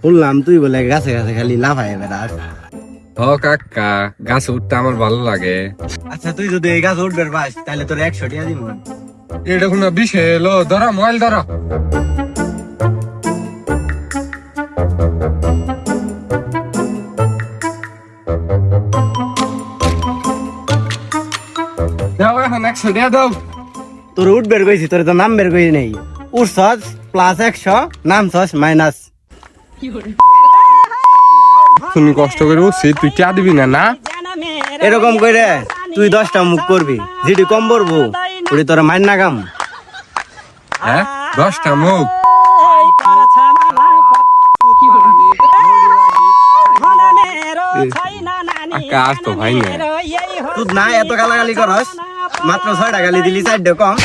শুনলাম তুই বলে গাছে গাছে খালি লাফাই বেড়াস। ও কাকা, গাছে উঠতে আমার ভালো লাগে। আচ্ছা তুই যদি এই গাছ উঠবে পাস তাহলে তোর 100 টাকা দিব। এটা কোনো বিষয় এলো? ধরো মোবাইল ধরো। দাও এখন 100 টাকা দাও। তোর উঠ বের কইছি, তোর তো নাম বের কই নেই। উঠছস প্লাস 100, নামছস মাইনাস। তুমি কষ্ট করে উঠছি, তুই চা দিবি না? না এরকম কইরে তুই 10টা মুখ করবি, যেটি কম পড়বো ওটি তোর মাইন না কাম। হ্যাঁ, 10টা মুখ। কাজ তো ভাই না। তুই না এত গালাগালি করস, মাত্র 6টা গালি দিলি, 4টা কম।